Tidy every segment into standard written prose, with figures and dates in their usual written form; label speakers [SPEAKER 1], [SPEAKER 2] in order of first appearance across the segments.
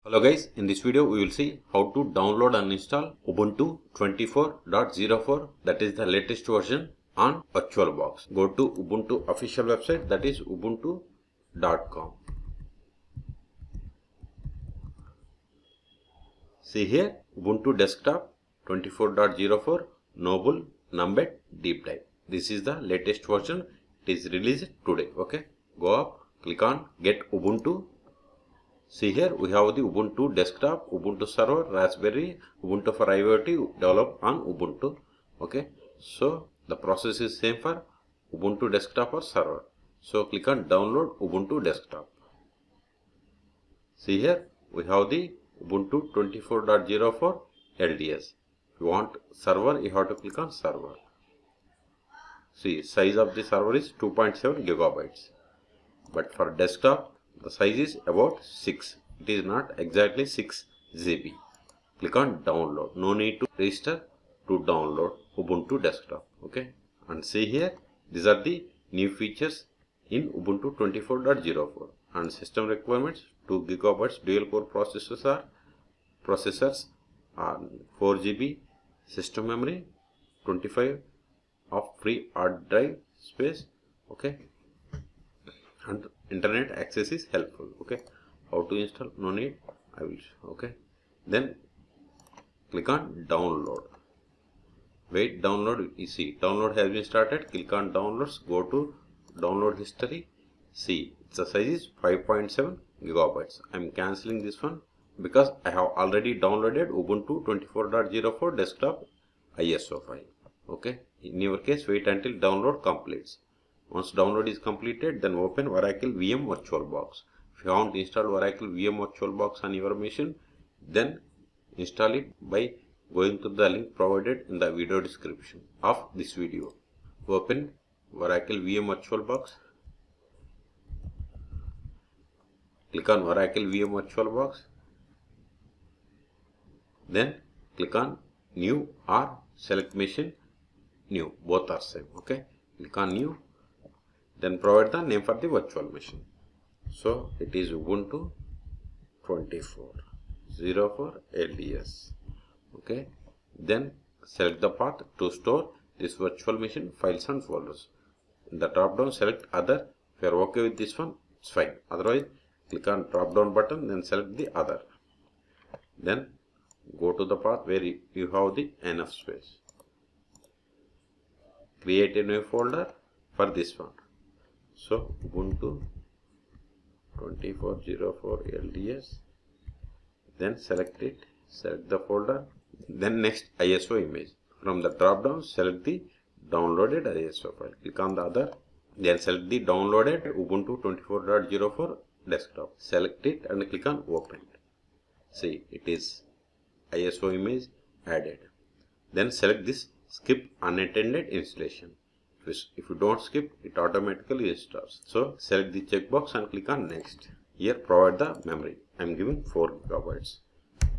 [SPEAKER 1] Hello guys, in this video we will see how to download and install Ubuntu 24.04, that is the latest version, on VirtualBox. Go to Ubuntu official website, that is ubuntu.com. See here, Ubuntu desktop 24.04 Noble Numbed Deep Dive. This is the latest version. It is released today. Okay, go up, click on Get Ubuntu. See here we have the Ubuntu desktop, Ubuntu server, Raspberry, Ubuntu for IoT developed on Ubuntu. Okay, so the process is same for Ubuntu desktop or server. So click on download Ubuntu desktop. See here we have the Ubuntu 24.04 LTS. If you want server, you have to click on server. See, size of the server is 2.7 gigabytes, but for desktop the size is about 6. It is not exactly 6 GB. Click on download. No need to register to download Ubuntu desktop. Okay, and see here, these are the new features in Ubuntu 24.04. and system requirements: 2 gigabytes dual core processors, 4 GB system memory, 25 of free hard drive space. Okay, and internet access is helpful. Okay, how to install? No need, I will show. Okay, then click on download. Wait, download. You see, download has been started. Click on downloads. Go to download history. See, the size is 5.7 gigabytes. I'm cancelling this one because I have already downloaded Ubuntu 24.04 desktop ISO file. Okay, in your case, wait until download completes. Once download is completed, then open Oracle VM VirtualBox. If you want to install Oracle VM VirtualBox on your machine, then install it by going to the link provided in the video description of this video. Open Oracle VM VirtualBox. Click on Oracle VM VirtualBox. Then click on New or select Machine New. Both are same. Okay. Click on New. Then provide the name for the virtual machine. So it is Ubuntu 24.04 LTS. Okay. Then select the path to store this virtual machine files and folders. In the drop down, select other. If you are okay with this one, it's fine. Otherwise, click on drop down button, then select the other. Then go to the path where you have the enough space. Create a new folder for this one. So Ubuntu 24.04 LTS, then select it, select the folder, then next ISO image. From the drop down, select the downloaded ISO file. Click on the other, then select the downloaded Ubuntu 24.04 desktop. Select it and click on open. See, it is ISO image added. Then select this skip unattended installation. If you don't skip, it automatically installs. So select the checkbox and click on next. Here provide the memory. I am giving 4 gigabytes.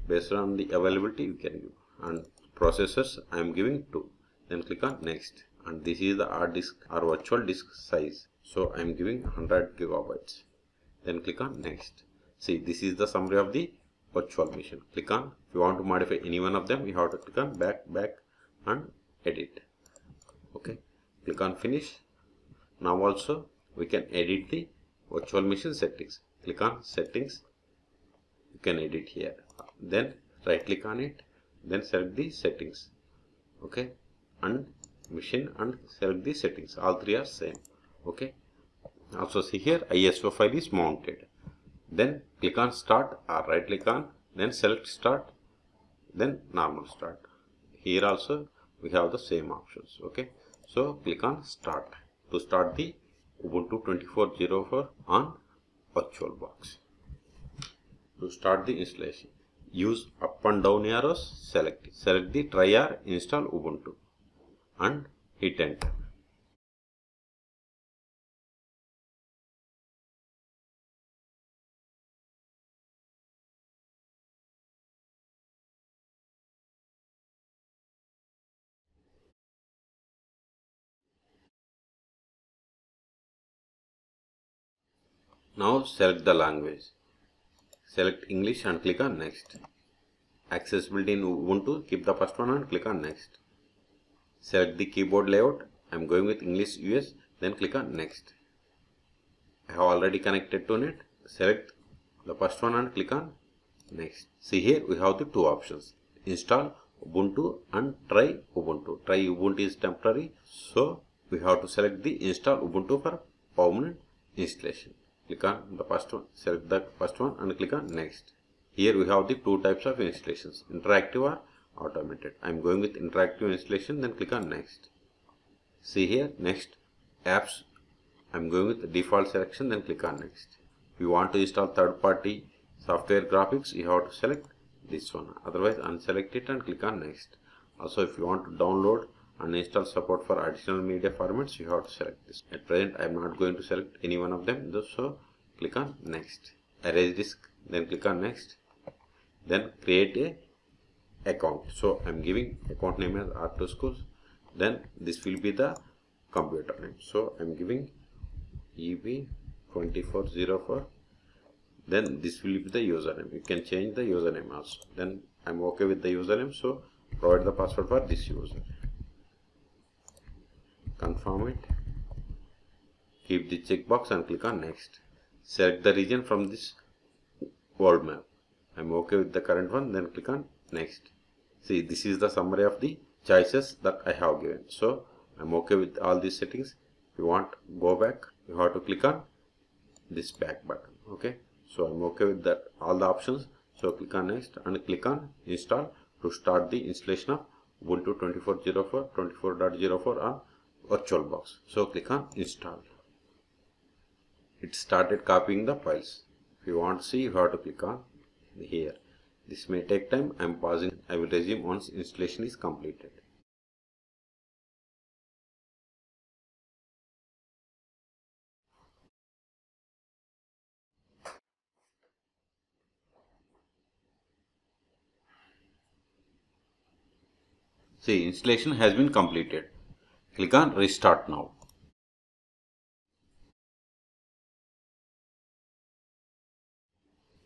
[SPEAKER 1] Based on the availability you can give. And processors I am giving 2. Then click on next. And this is the hard disk or virtual disk size. So I am giving 100 gigabytes. Then click on next. See, this is the summary of the virtual machine. Click on. If you want to modify any one of them, you have to click on back and edit. Okay. Click on finish. Now also we can edit the virtual machine settings. Click on settings. You can edit here. Then right click on it. Then select the settings. Okay. And machine and select the settings. All three are same. Okay. Also see here ISO file is mounted. Then click on start or right click on. Then select start. Then normal start. Here also we have the same options. Okay. So click on start to start the Ubuntu 24.04 on VirtualBox. To start the installation, use up and down arrows. Select it. Select the try or install Ubuntu and hit enter. Now select the language. select English and click on next. Accessibility in Ubuntu, keep the first one and click on next. Select the keyboard layout. I am going with English US, then click on next. I have already connected to net. Select the first one and click on next. See here we have the two options, install Ubuntu and try Ubuntu. Try Ubuntu is temporary, so we have to select the install Ubuntu for permanent installation. Click on the first one, select the first one and click on next. Here we have the two types of installations, interactive or automated. I am going with interactive installation, then click on next. See here next apps, I am going with the default selection, then click on next. If you want to install third party software graphics, you have to select this one, otherwise unselect it and click on next. Also if you want to download and install support for additional media formats, you have to select this. At present I am not going to select any one of them, so click on next. Erase disk, then click on next. Then create a account. So I am giving account name as R2 Schools. Then this will be the computer name. So I am giving Ubuntu 24.04. Then this will be the username. You can change the username also. Then I am okay with the username. So provide the password for this user. Confirm it. Keep the checkbox and click on next. Select the region from this world map. I am okay with the current one, then click on next. See, this is the summary of the choices that I have given. So I am okay with all these settings. If you want go back, you have to click on this back button. Okay, so I am okay with that all the options. So click on next and click on install to start the installation of Ubuntu 24.04 24.04 on VirtualBox. So click on install. It started copying the files. If you want to see, you have to click on here. This may take time. I am pausing. I will resume once installation is completed. See, installation has been completed. Click on restart now.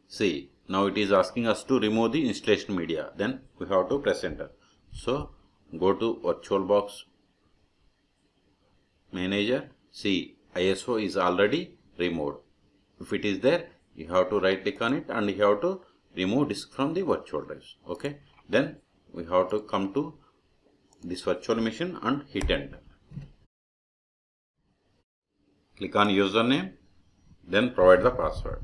[SPEAKER 1] See, now it is asking us to remove the installation media. Then we have to press enter. So go to VirtualBox manager. See, ISO is already removed. If it is there, you have to right click on it and you have to remove disk from the virtual drives. Okay, then we have to come to this virtual machine and hit enter. Click on username, then provide the password.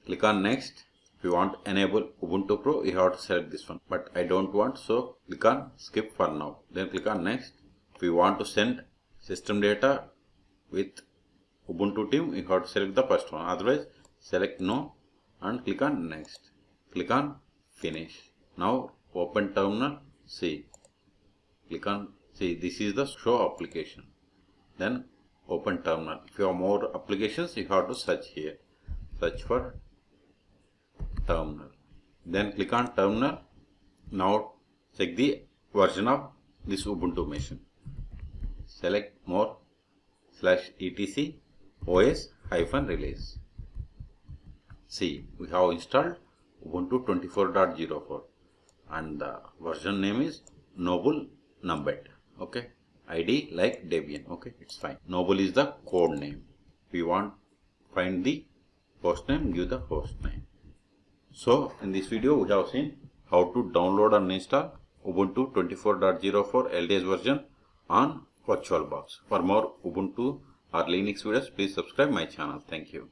[SPEAKER 1] Click on next. If you want to enable Ubuntu Pro, you have to select this one, but I don't want, so click on skip for now. Then click on next. If you want to send system data with Ubuntu team, you have to select the first one, otherwise select no and click on next. Click on finish. Now open terminal. See, click on, see, this is the show application. Then open terminal. If you have more applications, you have to search here. Search for terminal. Then click on terminal. Now check the version of this Ubuntu machine. Select more /etc os-release. See, we have installed Ubuntu 24.04 and the version name is Noble Numbet. Okay, ID like Debian. Okay, it's fine. Noble is the code name. If you want find the host name, give the host name. So in this video we have seen how to download and install Ubuntu 24.04 LTS version on VirtualBox. For more Ubuntu or Linux videos, please subscribe my channel. Thank you.